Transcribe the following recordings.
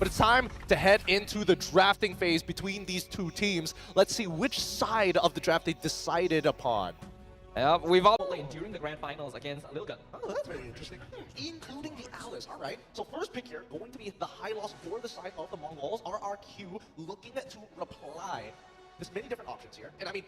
But it's time to head into the drafting phase between these two teams. Let's see which side of the draft they decided upon. We've all played during the grand finals against Lilgun. Oh, that's very interesting. Including the Alice. All right. So first pick here, going to be the high loss for the side of the Mongols. RRQ looking to reply. There's many different options here. And I mean,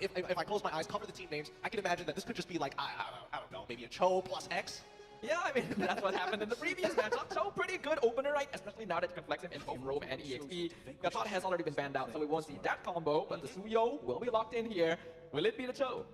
if I close my eyes, cover the team names, I can imagine that this could just be like, I don't know, maybe a Cho plus X. Yeah, I mean, that's what happened in the previous matchup. So pretty good opener, right? Especially now that you can flex him in both Rome and EXP. Gatot has already been banned out, so we won't see that combo. But the Suyo will be locked in here. Will it be the Cho?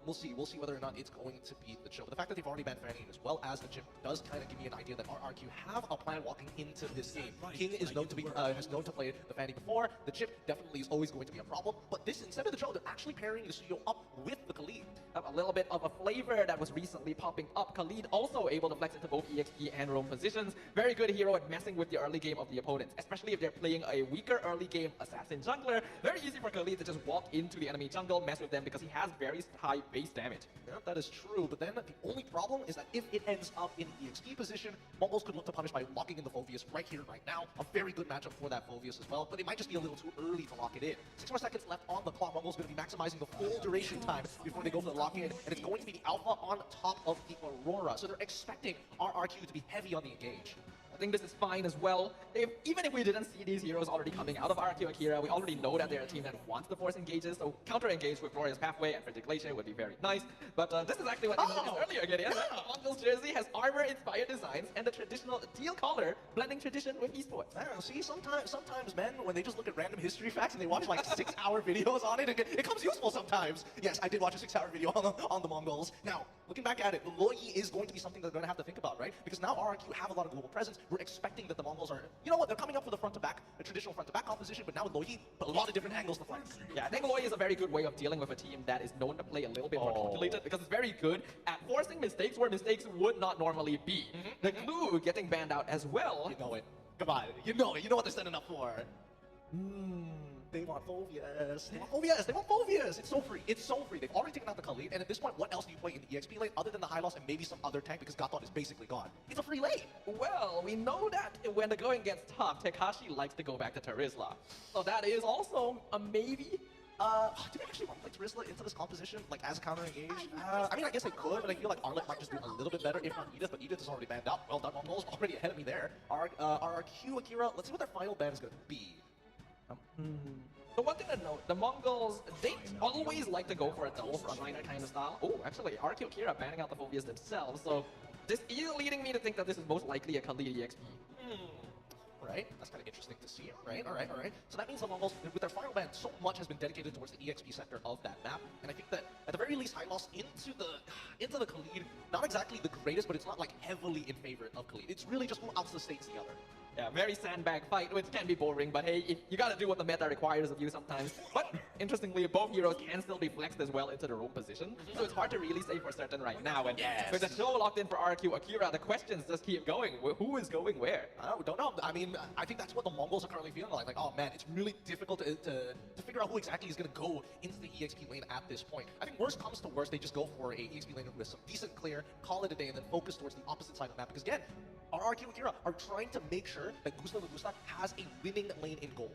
We'll see. We'll see whether or not it's going to be the Cho. But the fact that they've already banned Fanny as well as the Chip does kind of give me an idea that RRQ have a plan walking into this game. King is known to be has known to play the Fanny before. The Chip definitely is always going to be a problem. But this, instead of the Cho, they're actually pairing the Suyo up with the Khalid. A little bit of a flavor that was recently popping up. Khalid also able to flex into both EXP and Rome positions. Very good hero at messing with the early game of the opponents, especially if they're playing a weaker early game assassin jungler. Very easy for Khalid to just walk into the enemy jungle, mess with them because he has very high base damage. Yeah, that is true, but then the only problem is that if it ends up in EXP position, Mongols could look to punish by locking in the Phoveus right here, right now. A very good matchup for that Phoveus as well, but it might just be a little too early to lock it in. 6 more seconds left on the clock. Mongols going to be maximizing the full duration time before they go for the lock-in, and it's going to be the Alpha on top of the Aurora, so they're expecting RRQ to be heavy on the engage. I think this is fine as well. Even if we didn't see these heroes already coming out of RRQ Akira, we already know that they're a team that wants to force engages, so counter-engage with Glorious Pathway and Frigid Glacier would be very nice. But this is actually what you noticed earlier, Gideon. Yeah. Mongols jersey has armor-inspired designs and the traditional teal color, blending tradition with esports. I don't know, see, sometimes men, when they just look at random history facts and they watch like 6-hour videos on it, it comes useful sometimes. Yes, I did watch a 6-hour video on the Mongols. Now, looking back at it, Loi is going to be something they're going to have to think about, right? Because now RRQ have a lot of global presence. We're expecting that the Mongols are, you know what, they're coming up for the front to back, a traditional front to back composition, but now with Loi, a lot of different angles to flank. Yeah, I think Loi is a very good way of dealing with a team that is known to play a little bit more calculated, because it's very good at forcing mistakes where mistakes would not normally be. The Glue getting banned out as well. You know it. Come on, you know it. You know what they're setting up for. They want Phoveus. They want Phoveus. They want Phoveus. It's so free. It's so free. They've already taken out the Khalid, and at this point, what else do you play in the EXP lane other than the high loss and maybe some other tank because Gatot is basically gone? It's a free lane. Well, we know that when the going gets tough, Tekashi likes to go back to Terizla. So that is also a maybe. Do they actually want to play Terizla into this composition, like as a counter engage? I mean, I guess they could, but I feel like Arlet might just do a little bit better, if not Edith, but Edith is already banned out. Well done, Mongols, already ahead of me there. RRQ Akira, let's see what their final ban is going to be. The one thing to note, the Mongols, they always like to go for a double frontliner kind of style. Oh, actually, RQ Akira banning out the Phoveus themselves, so this is leading me to think that this is most likely a Khalid EXP. Right? That's kind of interesting to see. Right? All right. So that means the Mongols, with their final ban, so much has been dedicated towards the EXP sector of that map, and I think that at the very least, high loss into the Khalid, not exactly the greatest, but it's not like heavily in favor of Khalid. It's really just who outs the states the other. Yeah, very sandbag fight, which can be boring, but hey, you gotta do what the meta requires of you sometimes. But interestingly, both heroes can still be flexed as well into the Rome position, so it's hard to really say for certain right now. And with the show locked in for RQ Akira, the questions just keep going. Who is going where? I don't know. I mean, I think that's what the Mongols are currently feeling like. Like, oh man, it's really difficult to figure out who exactly is going to go into the EXP lane at this point. I think worst comes to worst, they just go for a EXP lane with some decent clear, call it a day, and then focus towards the opposite side of the map. Because again, RRQ Akira are trying to make sure that Gusta Lagusta has a winning lane in gold.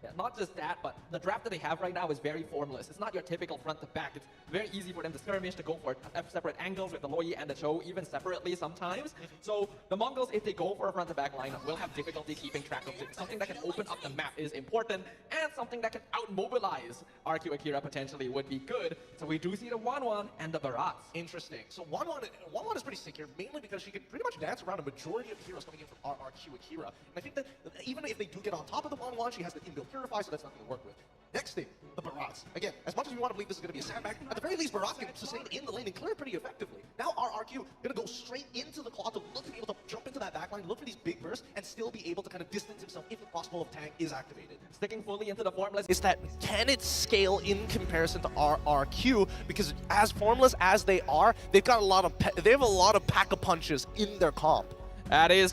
Yeah, not just that, but the draft that they have right now is very formless. It's not your typical front to back. It's very easy for them to skirmish, to go for separate angles with the Loi and the Cho, even separately sometimes. So the Mongols, if they go for a front to back lineup, will have difficulty keeping track of things. Something that can open up the map is important, and something that can out-mobilize RQ Akira potentially would be good. So we do see the 1-1 and the Barats. Interesting. So 1-1 is pretty sick here, mainly because she can pretty much dance around a majority of heroes coming in from RRQ Akira. And I think that even if they do get on top of the 1-1, she has the inbuilt Purify, so that's nothing to work with. Next thing, the Barats. Again, as much as we want to believe this is going to be a sandbag, at the very least, Barats can sustain in the lane and clear pretty effectively. Now RRQ going to go straight into the claw to look to be able to jump into that backline, look for these big bursts, and still be able to kind of distance himself if the crossbow of tank is activated. Sticking fully into the formless Is that, can it scale in comparison to RRQ? Because as formless as they are, they've got a lot of pack-a-punches in their comp. That is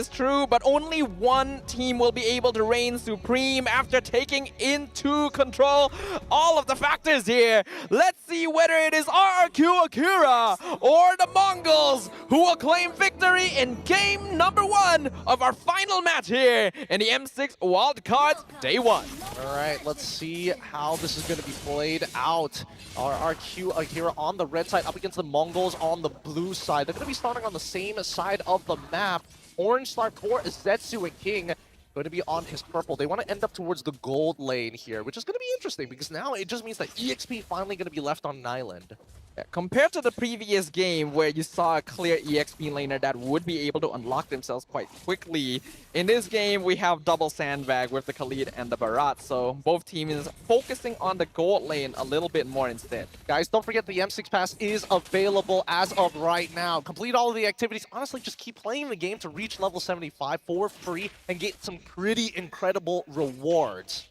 true, but only one team will be able to reign supreme after taking into control all of the factors here. Let's see whether it is RRQ Akira or the Mongols who will claim victory in game number 1 of our final match here in the M6 Wildcards Day 1. All right, let's see how this is going to be played out. RRQ Akira on the red side up against the Mongols on the blue side. They're going to be starting on the same side of the map. Orange star for Zetsu and King going to be on his purple. They want to end up towards the gold lane here, which is going to be interesting because now it just means that EXP finally going to be left on an island. Yeah, compared to the previous game where you saw a clear EXP laner that would be able to unlock themselves quite quickly, in this game we have double sandbag with the Khalid and the Barat, so both teams focusing on the gold lane a little bit more instead. Guys, don't forget the M6 Pass is available as of right now. Complete all of the activities. Honestly, just keep playing the game to reach level 75 for free and get some pretty incredible rewards.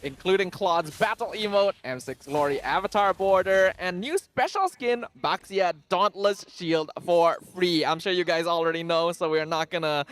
Including Claude's battle emote, M6 Glory avatar border, and new special skin, Baxia Dauntless Shield for free. I'm sure you guys already know, so we're not gonna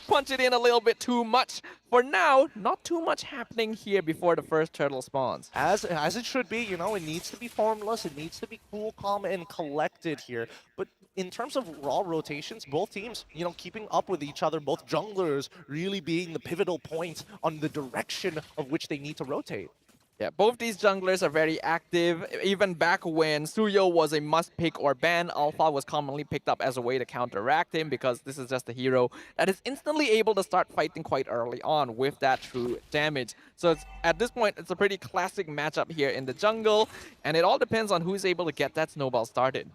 punch it in a little bit too much. For now, not too much happening here before the first turtle spawns. As it should be, you know, it needs to be formless, it needs to be cool, calm, and collected here. But in terms of raw rotations, both teams, you know, keeping up with each other, both junglers really being the pivotal point on the direction of which they need to rotate. Yeah, both these junglers are very active. Even back when Suyo was a must-pick or ban, Alpha was commonly picked up as a way to counteract him because this is just a hero that is instantly able to start fighting quite early on with that true damage. So at this point, it's a pretty classic matchup here in the jungle, and it all depends on who's able to get that snowball started.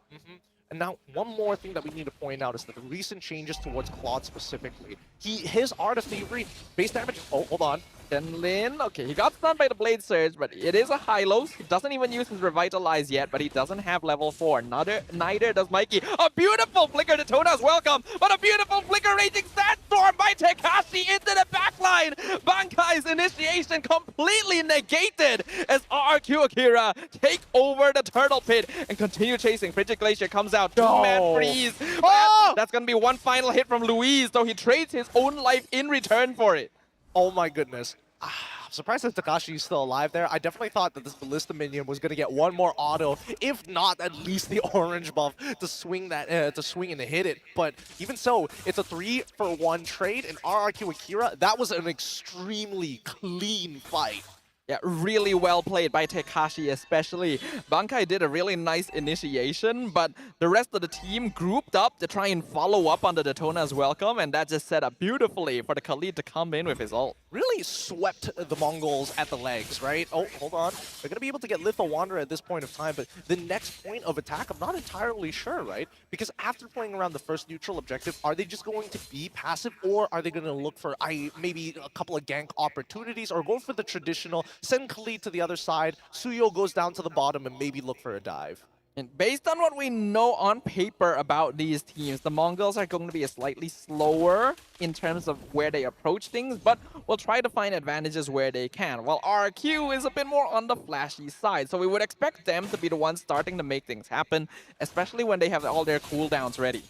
And now, one more thing that we need to point out is that the recent changes towards Claude specifically, his Art of Thievery, base damage, oh, hold on. Lin, okay, he got stunned by the Blade Surge, but it is a high-low. He doesn't even use his Revitalize yet, but he doesn't have level 4. Neither does Mikey. A beautiful Flicker to Tona's welcome, but a beautiful Flicker Raging Sandstorm by Tekashi into the backline. Bankai's initiation completely negated as RRQ Akira take over the Turtle Pit and continue chasing. Frigid Glacier comes out, two-man freeze. Oh! That's gonna be one final hit from Luis, though he trades his own life in return for it. Oh my goodness. I'm surprised that Takashi is still alive there. I definitely thought that this Ballista minion was going to get one more auto, if not at least the orange buff to swing that, to swing and hit it. But even so, it's a 3-for-1 trade, and RRQ Akira, that was an extremely clean fight. Yeah, really well played by Tekashi especially. Bankai did a really nice initiation, but the rest of the team grouped up to try and follow up on the Daytona's welcome, and that just set up beautifully for the Khalid to come in with his ult. Really swept the Mongols at the legs, right? Oh, hold on. They're going to be able to get Litho Wanderer at this point of time, but the next point of attack, I'm not entirely sure, right? Because after playing around the first neutral objective, are they just going to be passive, or are they going to look for maybe a couple of gank opportunities, or go for the traditional send Khalid to the other side, Suyo goes down to the bottom and maybe look for a dive? And based on what we know on paper about these teams, the Mongols are going to be slightly slower in terms of where they approach things, but will try to find advantages where they can, while RQ is a bit more on the flashy side. So we would expect them to be the ones starting to make things happen, especially when they have all their cooldowns ready.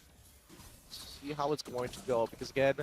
See how it's going to go, because again,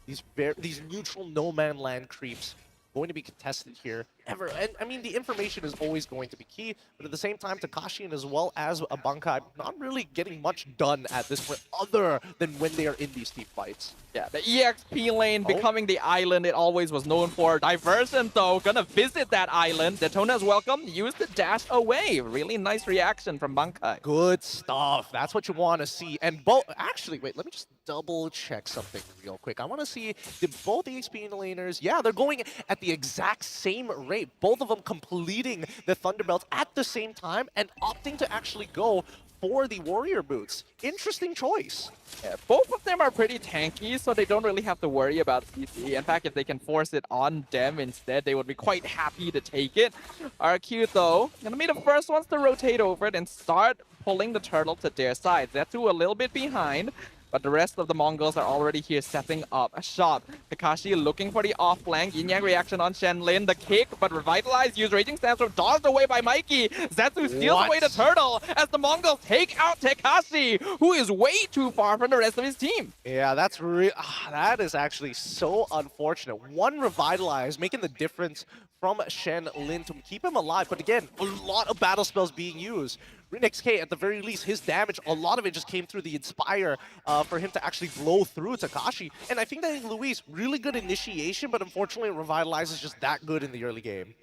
these neutral no-man land creeps going to be contested here ever. And I mean, the information is always going to be key, but at the same time, Takashi and as well as a Bankai not really getting much done at this point other than when they are in these team fights. Yeah, the EXP lane becoming the island it always was known for. Diversion, though, gonna visit that island. Daytona's welcome, use the dash away. Really nice reaction from Bankai. Good stuff. That's what you want to see. And actually, wait, let me just double check something real quick. I want to see, did both EXP laners, yeah, they're going at the exact same rate. Both of them completing the Thunderbelts at the same time and opting to actually go for the Warrior Boots. Interesting choice. Yeah, both of them are pretty tanky, so they don't really have to worry about CC. In fact, if they can force it on them instead, they would be quite happy to take it. RQ, though, gonna be the first ones to rotate over it and start pulling the turtle to their side. Zetsu a little bit behind. But the rest of the Mongols are already here setting up a shot. Kakashi looking for the off flank. Yin Yang reaction on Shenlin. The kick, but revitalized. Use Raging Sandstorm. Dodged away by Mikey. Zetsu steals away the turtle as the Mongols take out Tekashi, who is way too far from the rest of his team. Yeah, that is actually so unfortunate. One revitalize, making the difference from Shen Lin to keep him alive. But again, a lot of battle spells being used. Rinix K, at the very least, his damage, a lot of it just came through the Inspire for him to actually blow through Takashi. And I think that Luis, really good initiation, but unfortunately Revitalize is just that good in the early game.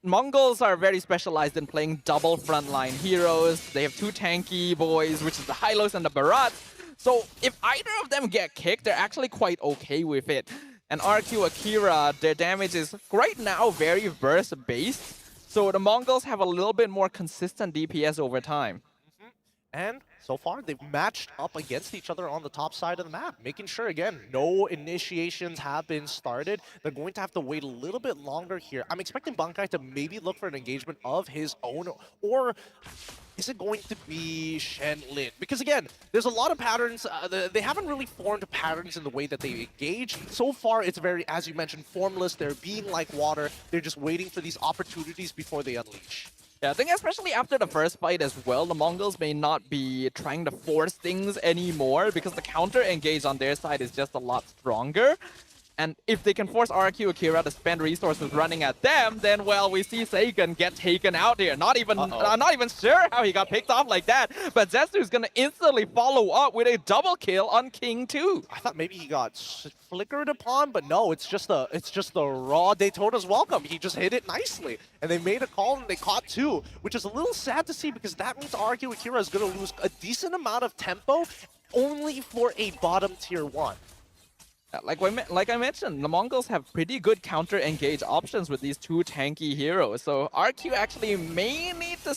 Mongols are very specialized in playing double frontline heroes. They have two tanky boys, which is the Hylos and the Barats. So if either of them get kicked, they're actually quite okay with it. And RQ Akira, their damage is right now very burst-based. So the Mongols have a little bit more consistent DPS over time. And so far, they've matched up against each other on the top side of the map, making sure, again, no initiations have been started. They're going to have to wait a little bit longer here. I'm expecting Bankai to maybe look for an engagement of his own, or is it going to be Shen Lin? Because again, there's a lot of patterns. They haven't really formed patterns in the way that they engage. So far, it's very, as you mentioned, formless. They're being like water. They're just waiting for these opportunities before they unleash. Yeah, I think especially after the first fight as well, the Mongols may not be trying to force things anymore because the counter engage on their side is just a lot stronger. And if they can force RQ Akira to spend resources running at them, then, well, we see Sagan get taken out here. Not even sure how he got picked off like that, but Zetsu's gonna instantly follow up with a double kill on King 2. I thought maybe he got flickered upon, but no, it's just the raw Daytona's welcome. He just hit it nicely, and they made a call and they caught 2, which is a little sad to see because that means RQ Akira is gonna lose a decent amount of tempo only for a bottom tier 1. Like I mentioned, the Mongols have pretty good counter-engage options with these two tanky heroes. So RQ actually may need to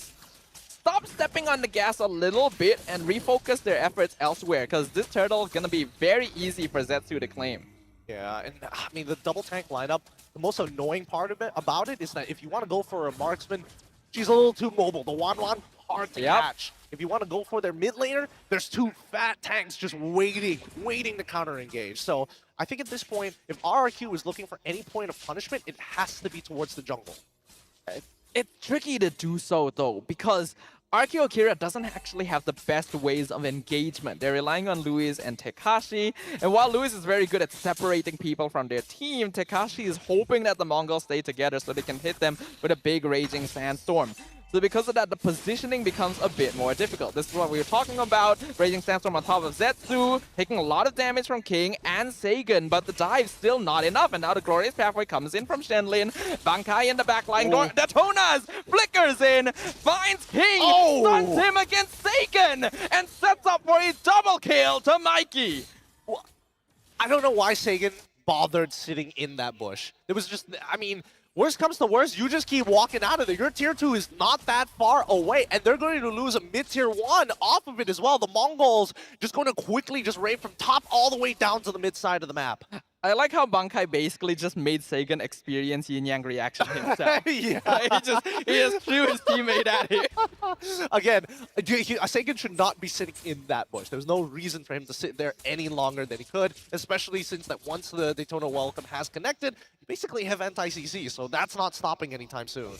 stop stepping on the gas a little bit and refocus their efforts elsewhere, because this turtle is going to be very easy for Zetsu to claim. Yeah, and I mean, the double tank lineup, the most annoying part of about it is that if you want to go for a marksman, she's a little too mobile. The Wan, hard to catch. If you want to go for their mid laner, there's two fat tanks just waiting to counter engage. So I think at this point, if RRQ is looking for any point of punishment, it has to be towards the jungle. It's tricky to do so though, because RQ Akira doesn't actually have the best ways of engagement. They're relying on Luis and Tekashi, and while Luis is very good at separating people from their team, Tekashi is hoping that the Mongols stay together so they can hit them with a big Raging Sandstorm. So because of that, the positioning becomes a bit more difficult. This is what we were talking about. Raging Sandstorm on top of Zetsu, taking a lot of damage from King and Sagan, but the dive's still not enough. And now the Glorious Pathway comes in from Shenlin. Bankai in the backline. Detonas flickers in, finds King, stuns him against Sagan, and sets up for a double kill to Mikey. Well, I don't know why Sagan bothered sitting in that bush. It was just, I mean, worst comes to worst, you just keep walking out of there. Your tier 2 is not that far away, and they're going to lose a mid-tier 1 off of it as well. The Mongols just going to quickly just raid from top all the way down to the mid side of the map. I like how Bankai basically just made Sagan experience Yin Yang reaction himself. Yeah. He just threw his teammate at him. Again, Sagan should not be sitting in that bush. There's no reason for him to sit there any longer than he could, especially since that once the Daytona Welcome has connected, you basically have anti-CC, so that's not stopping anytime soon.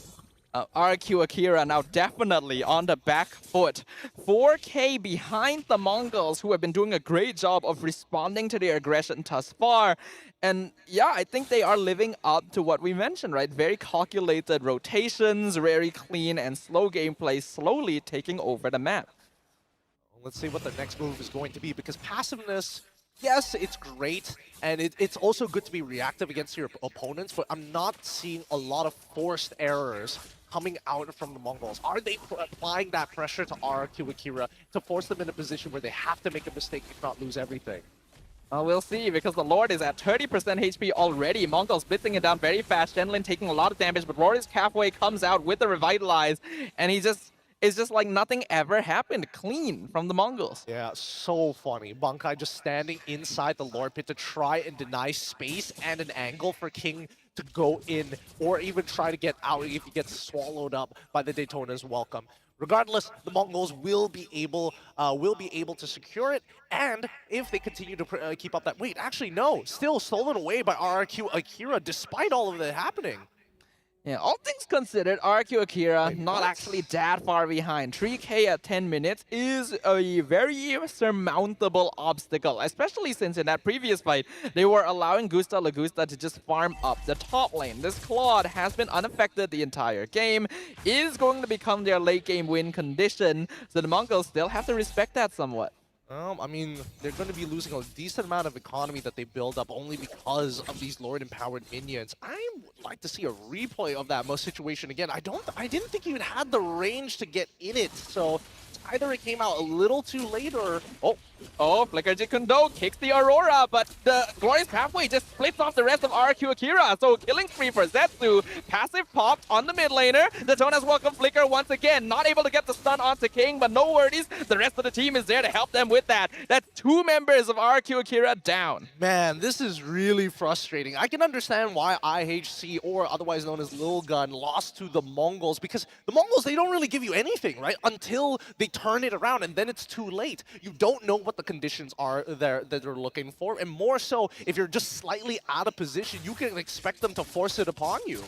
RQ Akira now definitely on the back foot. 4K behind the Mongols, who have been doing a great job of responding to their aggression thus far. And yeah, I think they are living up to what we mentioned, right? Very calculated rotations, very clean and slow gameplay, slowly taking over the map. Let's see what the next move is going to be, because passiveness, yes, it's great, and it's also good to be reactive against your opponents, but I'm not seeing a lot of forced errors coming out from the Mongols. Are they applying that pressure to RQ Akira to force them in a position where they have to make a mistake, if not lose everything? We'll see, because the Lord is at 30% HP already. Mongols blitzing it down very fast. Shenlin taking a lot of damage, but Glorious Pathway comes out with the Revitalize, and it's just like nothing ever happened. Clean from the Mongols. Yeah, so funny. Bankai just standing inside the Lord Pit to try and deny space and an angle for King to go in, or even try to get out if he gets swallowed up by the Daytona's Welcome. Regardless, the Mongols will be able to secure it, and if they continue to keep up that. Wait, actually no, still stolen away by RRQ Akira, despite all of that happening. Yeah, all things considered, RQ Akira Wait, not what? actually that far behind. 3K at 10 minutes is a very surmountable obstacle, especially since in that previous fight, they were allowing Gusta Lagusta to just farm up the top lane. This Claude has been unaffected the entire game, is going to become their late game win condition, so the Mongols still have to respect that somewhat. I mean, they're going to be losing a decent amount of economy that they build up only because of these Lord-empowered minions. I would like to see a replay of that most situation again. I didn't think he even had the range to get in it, so either it came out a little too late or... Oh, Flicker Jikundo kicks the Aurora, but the Glorious Pathway just splits off the rest of RQ Akira. So killing spree for Zetsu. Passive popped on the mid laner. The Jonas welcome Flicker once again. Not able to get the stun onto King, but no worries. The rest of the team is there to help them with that. That's 2 members of RQ Akira down. Man, this is really frustrating. I can understand why IHC, or otherwise known as Lil Gun, lost to the Mongols, because the Mongols, they don't really give you anything, right? Until they turn it around, and then it's too late. You don't know what the conditions are there that they're looking for, and more so, if you're just slightly out of position, you can expect them to force it upon you.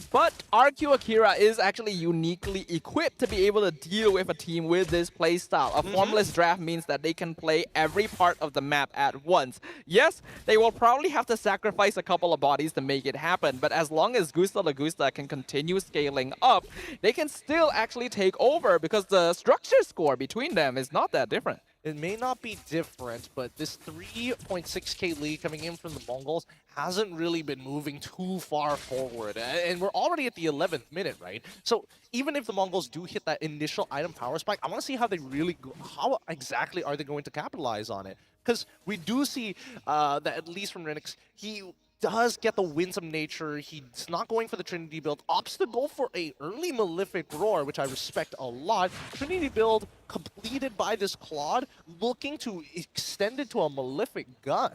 But RQ Akira is actually uniquely equipped to be able to deal with a team with this playstyle. A formless draft means that they can play every part of the map at once. Yes, they will probably have to sacrifice a couple of bodies to make it happen, but as long as Gusta Lagusta can continue scaling up, they can still actually take over because the structure score between them is not that different. It may not be different, but this 3.6k lead coming in from the Mongols hasn't really been moving too far forward. And we're already at the 11th minute, right? So even if the Mongols do hit that initial item power spike, I want to see how they really go, how exactly are they going to capitalize on it? Because we do see that at least from Renix, he does get the winsome nature. He's not going for the Trinity build. Opts to go for a early Malefic Roar, which I respect a lot. Trinity build completed by this Claude, looking to extend it to a Malefic Gun.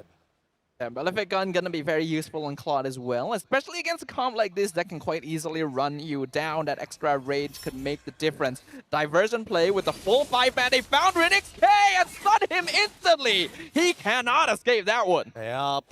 Yeah, Malefic Gun gonna be very useful on Claude as well, especially against a comp like this that can quite easily run you down. That extra rage could make the difference. Diversion play with the full 5-man. They found Renix K and stunned him instantly. He cannot escape that one. Yep,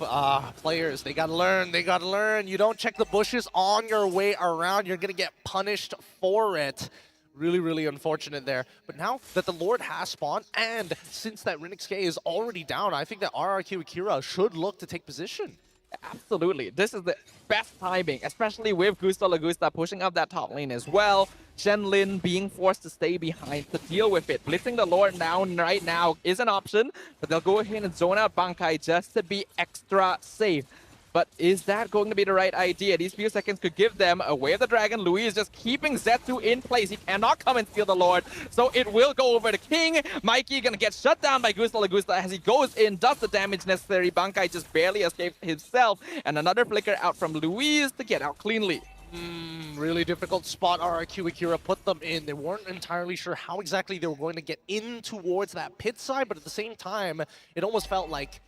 players, they gotta learn, You don't check the bushes on your way around, you're gonna get punished for it. Really, really unfortunate there. But now that the Lord has spawned, and since that Renix K is already down, I think that RRQ Akira should look to take position. Absolutely. This is the best timing, especially with Gusta Lagusta pushing up that top lane as well. Shenlin being forced to stay behind to deal with it. Blitzing the Lord down right now is an option, but they'll go ahead and zone out Bankai just to be extra safe. But is that going to be the right idea? These few seconds could give them a Way of the Dragon. Louis is just keeping Zetsu in place. He cannot come and steal the Lord. So it will go over to King. Mikey gonna get shut down by Gusta Lagusta as he goes in, does the damage necessary. Bankai just barely escaped himself. And another flicker out from Louise to get out cleanly. Really difficult spot RRQ Akira put them in. They weren't entirely sure how exactly they were going to get in towards that pit side, but at the same time, it almost felt like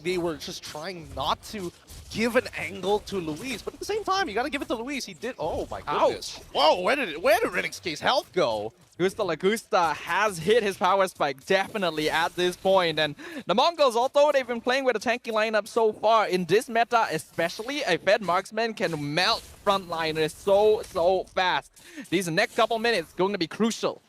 they were just trying not to give an angle to Luis, but at the same time, you gotta give it to Luis. He did. Oh my goodness! Ouch. Whoa! Where did Renix K's health go? Gusta Lagusta has hit his power spike definitely at this point, and the Mongols, although they've been playing with a tanky lineup so far, in this meta especially, a Fed marksman can melt frontliners so fast. These next couple minutes going to be crucial.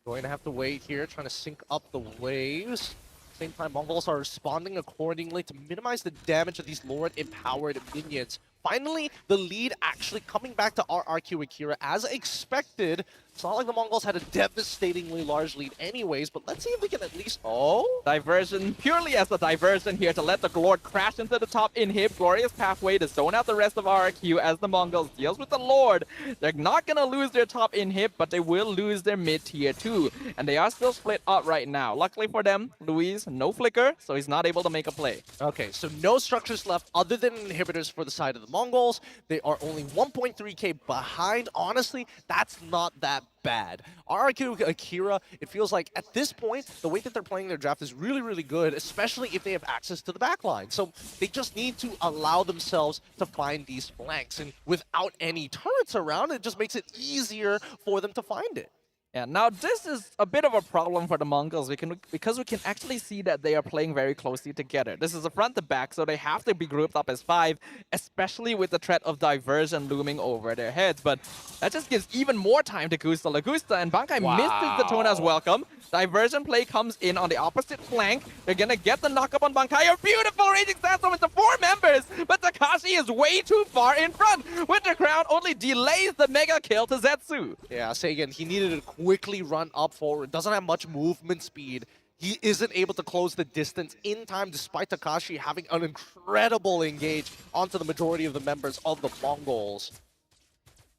Going to have to wait here, trying to sync up the waves. Same time, Mongols are responding accordingly to minimize the damage of these Lord-empowered minions. Finally, the lead actually coming back to RRQ Akira as expected. It's not like the Mongols had a devastatingly large lead anyways, but let's see if we can at least... Oh? Diversion, purely as a diversion here to let the Lord crash into the top inhib. Glorious Pathway to zone out the rest of RRQ as the Mongols deals with the Lord. They're not going to lose their top inhib, but they will lose their mid tier too. And they are still split up right now. Luckily for them, Louise, no flicker, so he's not able to make a play. Okay, so no structures left other than inhibitors for the side of the Mongols. They are only 1.3k behind. Honestly, that's not that bad. RRQ Akira, it feels like at this point, the way that they're playing their draft is really, really good, especially if they have access to the backline. So they just need to allow themselves to find these flanks. And without any turrets around, it just makes it easier for them to find it. Yeah, now this is a bit of a problem for the Mongols because we can actually see that they are playing very closely together. This is a front to back, so they have to be grouped up as 5, especially with the threat of diversion looming over their heads. But that just gives even more time to Gusta Lagusta, and Bankai misses the Tona's welcome. Diversion play comes in on the opposite flank. They're gonna get the knock up on Bankai. A beautiful Raging Sandstorm into 4 members, but Takashi is way too far in front. Winter Crown only delays the mega kill to Zetsu. Yeah, Sagan, he needed to quickly run up forward. Doesn't have much movement speed. He isn't able to close the distance in time, despite Takashi having an incredible engage onto the majority of the members of the Mongols.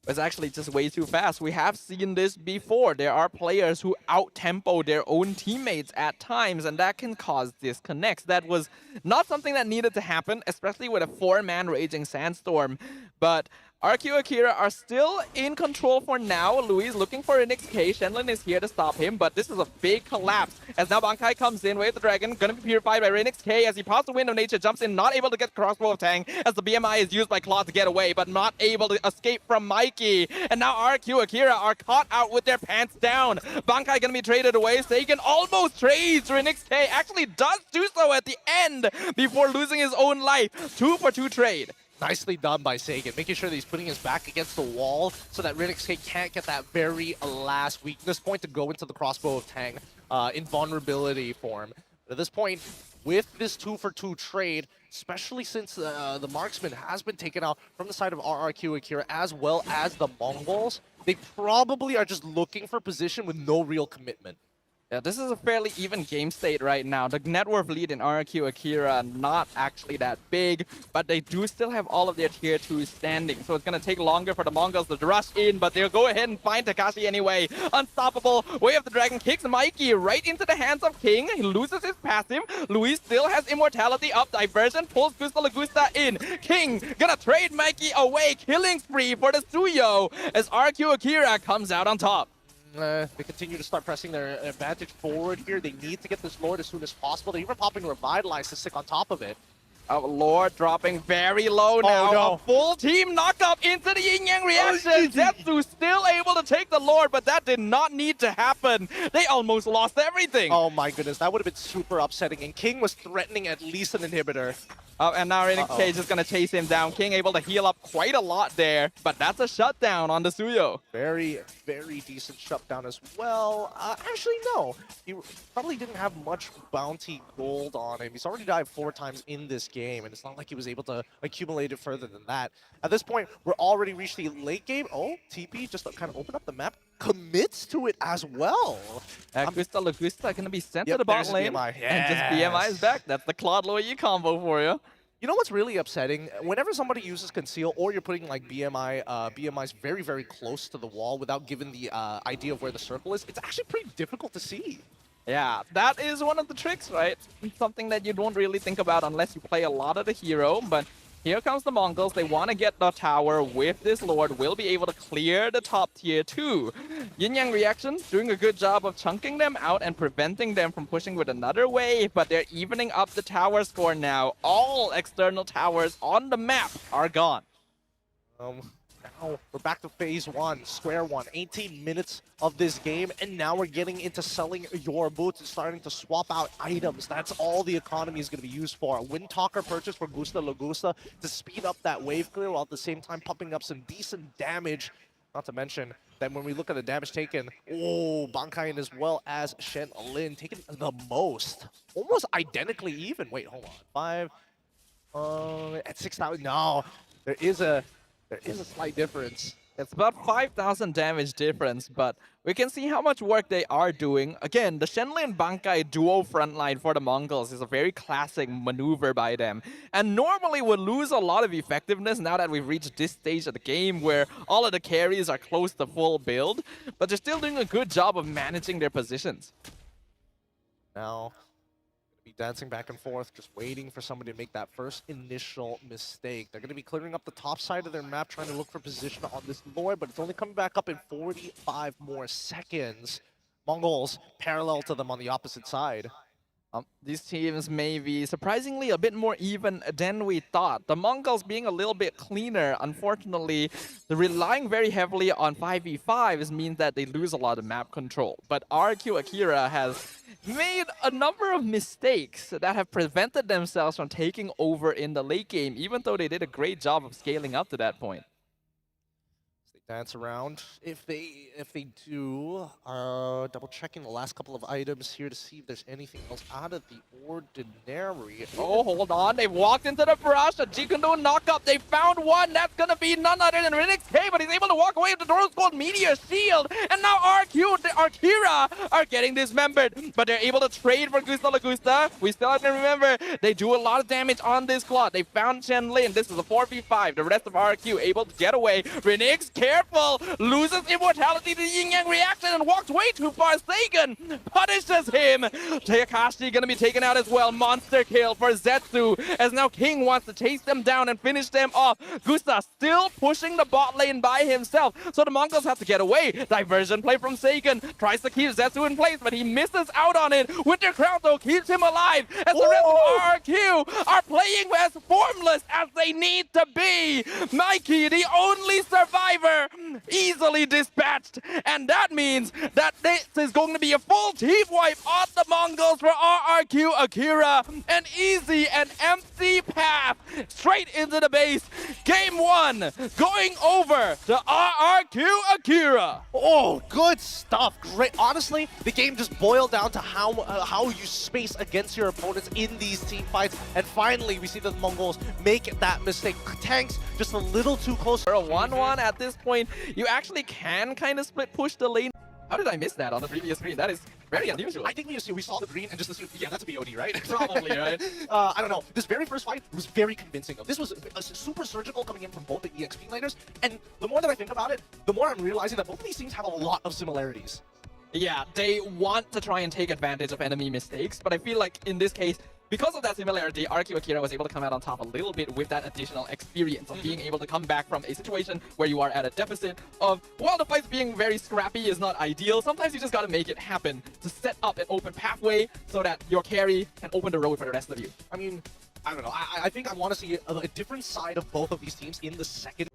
It's actually just way too fast. We have seen this before. There are players who out-tempo their own teammates at times, and that can cause disconnects. That was not something that needed to happen, especially with a 4-man Raging Sandstorm. But RQ Akira are still in control for now. Luis looking for an XK. Shenlin is here to stop him, but this is a big collapse. As now Bankai comes in, Wave the Dragon, gonna be purified by Renix K as he pops the Wind of Nature, jumps in, not able to get Crossbow of Tang, as the BMI is used by Claw to get away, but not able to escape from Mikey. And now RQ Akira are caught out with their pants down. Bankai gonna be traded away. Sagan almost trades. Renix K actually does do so at the end before losing his own life. 2-for-2 trade. Nicely done by Sagan, making sure that he's putting his back against the wall so that Renix K can't get that very last weakness point to go into the Crossbow of Tang in vulnerability form. But at this point, with this 2-for-2 trade, especially since the marksman has been taken out from the side of RRQ Akira as well as the Mongols, they probably are just looking for position with no real commitment. Yeah, this is a fairly even game state right now. The net worth lead in RQ Akira not actually that big, but they do still have all of their tier 2s standing. So it's going to take longer for the Mongols to rush in, but they'll go ahead and find Takashi anyway. Unstoppable. Way of the Dragon kicks Mikey right into the hands of King. He loses his passive. Luis still has immortality up. Diversion pulls Gusta Lagusta in. King gonna trade Mikey away. Killing spree for the Suyo as RQ Akira comes out on top. They continue to start pressing their advantage forward here. They need to get this Lord as soon as possible. They're even popping Revitalize to stick on top of it. Lord dropping very low now. Oh, no. A full team knock up into the yin-yang reaction. Zetsu still able to take the Lord, but that did not need to happen. They almost lost everything. Oh my goodness, that would have been super upsetting. And King was threatening at least an inhibitor. And now Renix Cage is going to chase him down. King able to heal up quite a lot there, but that's a shutdown on the Suyo. Very, very decent shutdown as well. Actually, no. He probably didn't have much bounty gold on him. He's already died 4 times in this game, and it's not like he was able to accumulate it further than that. At this point, we're already reached the late game. Oh, TP just kind of opened up the map. Commits to it as well. Gusta Lagusta going to be sent to the bot lane. BMI. And just BMI is back. That's the Claude Loyi combo for you. You know what's really upsetting? Whenever somebody uses conceal, or you're putting like BMI's very, very close to the wall without giving the idea of where the circle is, it's actually pretty difficult to see. Yeah, that is one of the tricks, right? It's something that you don't really think about unless you play a lot of the hero, but here comes the Mongols. They want to get the tower with this Lord. Will be able to clear the top tier 2. Yin Yang Reaction doing a good job of chunking them out and preventing them from pushing with another wave, but they're evening up the tower score now. All external towers on the map are gone. Now we're back to phase 1, square one. 18 minutes of this game, and now we're getting into selling your boots and starting to swap out items. That's all the economy is going to be used for. A Windtalker purchase for Gusta Lagusta to speed up that wave clear while at the same time pumping up some decent damage. Not to mention that when we look at the damage taken, Bankai as well as Shen Lin taking the most. Almost identically even. Wait, hold on. 5 at 6,000. No, there is a slight difference. It's about 5,000 damage difference, but we can see how much work they are doing. Again, the Shenlin Bankai duo frontline for the Mongols is a very classic maneuver by them. And normally would lose a lot of effectiveness now that we've reached this stage of the game where all of the carries are close to full build, but they're still doing a good job of managing their positions. Now, Be dancing back and forth, just waiting for somebody to make that first initial mistake. They're going to be clearing up the top side of their map, trying to look for position on this Lord, but it's only coming back up in 45 more seconds. Mongols parallel to them on the opposite side. These teams may be surprisingly a bit more even than we thought. The Mongols being a little bit cleaner, unfortunately, they're relying very heavily on 5v5s means that they lose a lot of map control. But RQ Akira has made a number of mistakes that have prevented themselves from taking over in the late game, even though they did a great job of scaling up to that point. Dance around. If they do, double checking the last couple of items here to see if there's anything else out of the ordinary. Oh, hold on. They walked into the brush. A Jikundo knock-up. They found one. That's going to be none other than Rinix K, but he's able to walk away with the door called Meteor Shield. And now Akira are getting dismembered, but they're able to trade for Gusta Lagusta. We still have to remember, they do a lot of damage on this quad. They found Chen Lin. This is a 4v5. The rest of RQ able to get away. Rinix, careful, loses immortality to the yin yang reaction and walks way too far. Sagan punishes him. Takashi gonna be taken out as well. Monster kill for Zetsu, as now King wants to chase them down and finish them off. Gusta still pushing the bot lane by himself, so the Mongols have to get away. Diversion play from Sagan, tries to keep Zetsu in place, but he misses out on it. Winter Crown though keeps him alive, as the rest of RQ are playing as formless as they need to be. Mikey, the only survivor, easily dispatched, and that means that this is going to be a full team wipe on the Mongols for RRQ Akira. An easy and empty path straight into the base. Game 1 going over to RRQ Akira. Oh, good stuff. Great. Honestly, the game just boiled down to how you space against your opponents in these team fights, and finally we see the Mongols make that mistake. Tanks just a little too close. For a 1-1 at this point, you actually can kind of split push the lane. How did I miss that on the previous screen? That is very unusual. I think we saw the green and just assumed, yeah, that's a BO3, right? Probably, right? I don't know. This very first fight was very convincing. This was super surgical coming in from both the EXP laners, and the more that I think about it, the more I'm realizing that both of these teams have a lot of similarities. Yeah, they want to try and take advantage of enemy mistakes, but I feel like in this case, because of that similarity, RQ Akira was able to come out on top a little bit with that additional experience of being able to come back from a situation where you are at a deficit of, while the fights being very scrappy is not ideal, sometimes you just gotta make it happen to set up an open pathway so that your carry can open the road for the rest of you. I mean, I don't know. I think I want to see a different side of both of these teams in the second